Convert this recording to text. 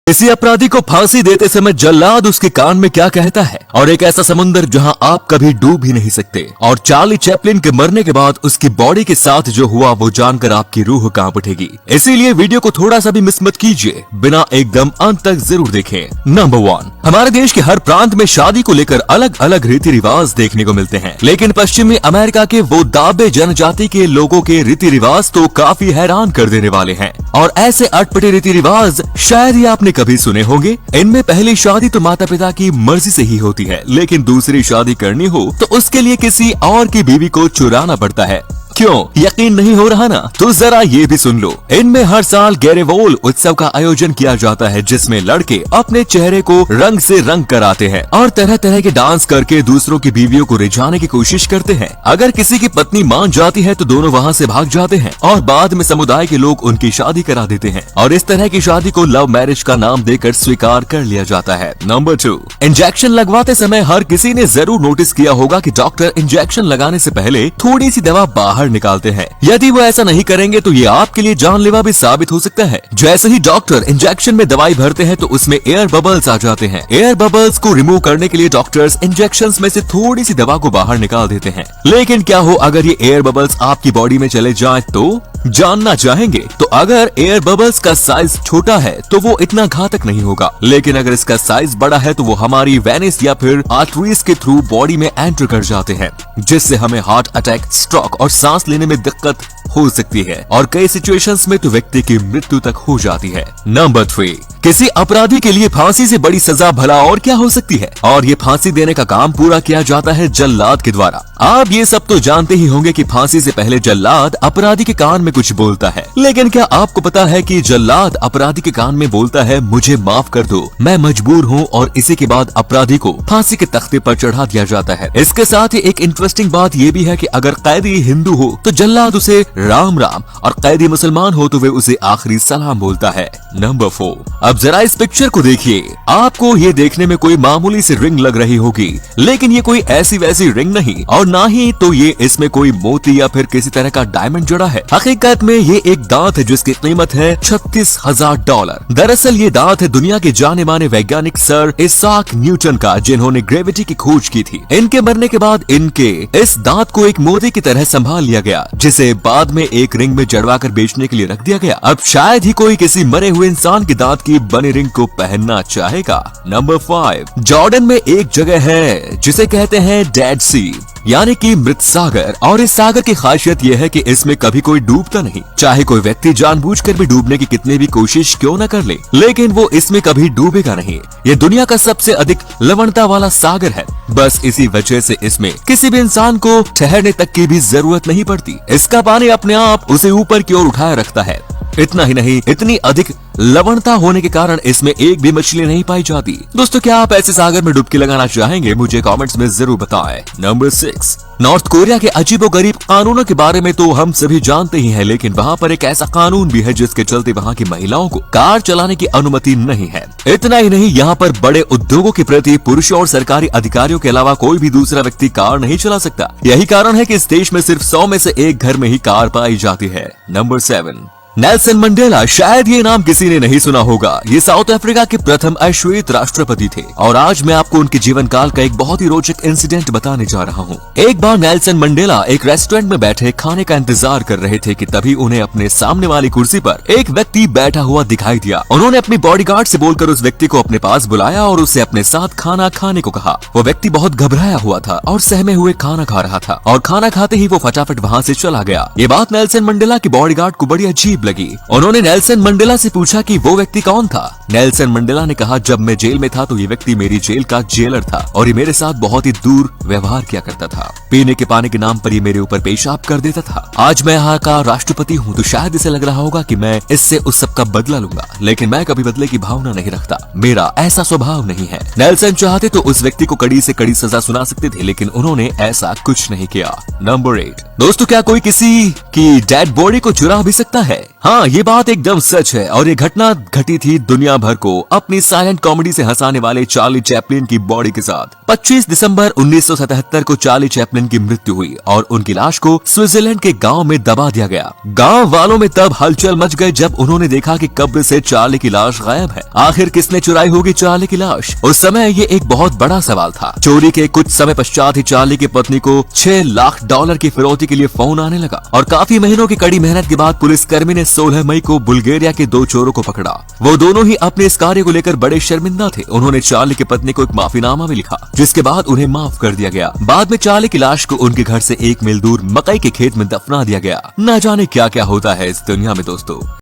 किसी अपराधी को फांसी देते समय जल्लाद उसके कान में क्या कहता है, और एक ऐसा समुंदर जहां आप कभी डूब ही नहीं सकते। और चार्ली चैपलिन के मरने के बाद उसकी बॉडी के साथ जो हुआ वो जानकर आपकी रूह कांप उठेगी। इसीलिए वीडियो को थोड़ा सा भी मिस मत कीजिए, बिना एकदम अंत तक जरूर देखें। नंबर 1, हमारे देश के हर प्रांत में शादी को लेकर अलग अलग रीति रिवाज देखने को मिलते हैं, लेकिन पश्चिमी अमेरिका के वो दाबे जनजाति के लोगों के रीति रिवाज तो काफी हैरान कर देने वाले हैं। और ऐसे अटपटे रीति रिवाज शायद ही आपने कभी सुने होंगे। इनमें पहली शादी तो माता पिता की मर्जी से ही होती है, लेकिन दूसरी शादी करनी हो तो उसके लिए किसी और की बीवी को चुराना पड़ता है। क्यों यकीन नहीं हो रहा ना? तो जरा ये भी सुन लो। इनमें हर साल गैरेवोल उत्सव का आयोजन किया जाता है, जिसमें लड़के अपने चेहरे को रंग से रंग कराते हैं और तरह तरह के डांस करके दूसरों की बीवियों को रिझाने की कोशिश करते हैं। अगर किसी की पत्नी मान जाती है तो दोनों वहाँ से भाग जाते हैं और बाद में समुदाय के लोग उनकी शादी करा देते हैं, और इस तरह की शादी को लव मैरिज का नाम देकर स्वीकार कर लिया जाता है। नंबर 2, इंजेक्शन लगवाते समय हर किसी ने जरूर नोटिस किया होगा कि डॉक्टर इंजेक्शन लगाने से पहले थोड़ी सी दवा बाहर निकालते हैं। यदि वो ऐसा नहीं करेंगे तो ये आपके लिए जानलेवा भी साबित हो सकता है। जैसे ही डॉक्टर इंजेक्शन में दवाई भरते हैं तो उसमें एयर बबल्स आ जाते हैं। एयर बबल्स को रिमूव करने के लिए डॉक्टर्स इंजेक्शंस में से थोड़ी सी दवा को बाहर निकाल देते हैं। लेकिन क्या हो अगर ये एयर बबल्स आपकी बॉडी में चले जाएं तो? जानना चाहेंगे? तो अगर एयर बबल्स का साइज छोटा है तो वो इतना घातक नहीं होगा, लेकिन अगर इसका साइज बड़ा है तो वो हमारी वेनिस या फिर आर्टरीज के थ्रू बॉडी में एंटर कर जाते हैं, जिससे हमें हार्ट अटैक, स्ट्रोक और सांस लेने में दिक्कत हो सकती है, और कई सिचुएशंस में तो व्यक्ति की मृत्यु तक हो जाती है। नंबर 3, किसी अपराधी के लिए फांसी से बड़ी सजा भला और क्या हो सकती है, और ये फांसी देने का काम पूरा किया जाता है जल्लाद के द्वारा। आप ये सब तो जानते ही होंगे कि फांसी से पहले जल्लाद अपराधी के कान में कुछ बोलता है, लेकिन क्या आपको पता है कि जल्लाद अपराधी के कान में बोलता है, मुझे माफ कर दो, मैं मजबूर हूँ, और इसी के बाद अपराधी को फांसी के तख्ते पर चढ़ा दिया जाता है। इसके साथ ही एक इंटरेस्टिंग बात ये भी है कि अगर कैदी हिंदू हो तो जल्लाद उसे राम राम, और कैदी मुसलमान हो तो वे उसे आखिरी सलाम बोलता है। नंबर 4, अब जरा इस पिक्चर को देखिए। आपको ये देखने में कोई मामूली सी रिंग लग रही होगी, लेकिन ये कोई ऐसी वैसी रिंग नहीं, और ना ही तो ये इसमें कोई मोती या फिर किसी तरह का डायमंड जुड़ा है। हकीकत में ये एक दांत है जिसकी कीमत है $36,000। दरअसल ये दांत है दुनिया के जाने माने वैज्ञानिक सर इसाक न्यूटन का, जिन्होंने ग्रेविटी की खोज की थी। इनके मरने के बाद इनके इस दांत को एक मोती की तरह संभाल लिया गया, जिसे बाद में एक रिंग में जड़वा कर बेचने के लिए रख दिया गया। अब शायद ही कोई किसी मरे हुए इंसान के दांत की बनी रिंग को पहनना चाहेगा। नंबर 5, जॉर्डन में एक जगह है जिसे कहते हैं डेड सी, यानी कि मृत सागर, और इस सागर की खासियत यह है कि इसमें कभी कोई डूबता नहीं। चाहे कोई व्यक्ति जानबूझकर भी डूबने की कितनी भी कोशिश क्यों न कर ले, लेकिन वो इसमें कभी डूबेगा नहीं। ये दुनिया का सबसे अधिक लवणता वाला सागर है। बस इसी वजह से इसमें किसी भी इंसान को ठहरने तक की भी जरूरत नहीं पड़ती। इसका पानी अपने आप उसे ऊपर की ओर उठाए रखता है। इतना ही नहीं, इतनी अधिक लवणता होने के कारण इसमें एक भी मछली नहीं पाई जाती। दोस्तों, क्या आप ऐसे सागर में डुबकी लगाना चाहेंगे? मुझे कमेंट्स में जरूर बताएं। नंबर 6, नॉर्थ कोरिया के अजीबोगरीब कानूनों के बारे में तो हम सभी जानते ही हैं, लेकिन वहाँ पर एक ऐसा कानून भी है जिसके चलते वहाँ की महिलाओं को कार चलाने की अनुमति नहीं है। इतना ही नहीं, यहाँ पर बड़े उद्योगों के प्रति पुरुषों और सरकारी अधिकारियों के अलावा कोई भी दूसरा व्यक्ति कार नहीं चला सकता। यही कारण है कि इस देश में सिर्फ 100 में से एक घर में ही कार पाई जाती है। Number 7, Nelson Mandela. शायद ये नाम किसी ने नहीं सुना होगा। ये साउथ अफ्रीका के प्रथम अश्वेत राष्ट्रपति थे, और आज मैं आपको उनके जीवन काल का एक बहुत ही रोचक इंसिडेंट बताने जा रहा हूँ। एक बार नेल्सन मंडेला एक रेस्टोरेंट में बैठे खाने का इंतजार कर रहे थे कि तभी उन्हें अपने सामने वाली कुर्सी पर एक व्यक्ति बैठा हुआ दिखाई दिया। उन्होंने अपनी बॉडीगार्ड से बोलकर उस व्यक्ति को अपने पास बुलाया और उसे अपने साथ खाना खाने को कहा। वो व्यक्ति बहुत घबराया हुआ था और सहमे हुए खाना खा रहा था, और खाना खाते ही वो फटाफट वहाँ से चला गया। ये बात नेल्सन मंडेला की बॉडीगार्ड को बड़ी अजीब लगी। उन्होंने नेल्सन मंडेला से पूछा कि वो व्यक्ति कौन था। नेल्सन मंडेला ने कहा, जब मैं जेल में था तो ये व्यक्ति मेरी जेल का जेलर था, और ये मेरे साथ बहुत ही दूर व्यवहार किया करता था। पीने के पानी के नाम पर ये मेरे ऊपर पेशाब कर देता था। आज मैं यहाँ का राष्ट्रपति हूँ तो शायद इसे लग रहा होगा कि मैं इससे उस सब का बदला लूंगा, लेकिन मैं कभी बदले की भावना नहीं रखता। मेरा ऐसा स्वभाव नहीं है। नेल्सन चाहते तो उस व्यक्ति को कड़ी से कड़ी सजा सुना सकते थे, लेकिन उन्होंने ऐसा कुछ नहीं किया। नंबर 8, दोस्तों, क्या कोई किसी की डेड बॉडी को चुरा भी सकता है? हाँ, ये बात एकदम सच है और ये घटना घटी थी दुनिया भर को अपनी साइलेंट कॉमेडी से हंसाने वाले चार्ली चैपलिन की बॉडी के साथ। 25 दिसंबर 1977 को चार्ली चैपलिन की मृत्यु हुई और उनकी लाश को स्विट्जरलैंड के गांव में दबा दिया गया। गांव वालों में तब हलचल मच गई जब उन्होंने देखा कि कब्र से चार्ली की लाश गायब है। आखिर किसने चुराई होगी चार्ली की लाश? उस समय ये एक बहुत बड़ा सवाल था। चोरी के कुछ समय पश्चात ही चार्ली की पत्नी को $6 लाख की फिरौती के लिए फोन आने लगा और काफी महीनों की कड़ी मेहनत के बाद पुलिसकर्मी ने 16 मई को बुल्गारिया के 2 चोरों को पकड़ा। वो दोनों ही अपने इस कार्य को लेकर बड़े शर्मिंदा थे। उन्होंने चार्ली की पत्नी को एक माफीनामा भी लिखा, जिसके बाद उन्हें माफ कर दिया गया। बाद में चार्ली की लाश को उनके घर से 1 मील दूर मकई के खेत में दफना दिया गया। न जाने क्या क्या होता है इस दुनिया में दोस्तों।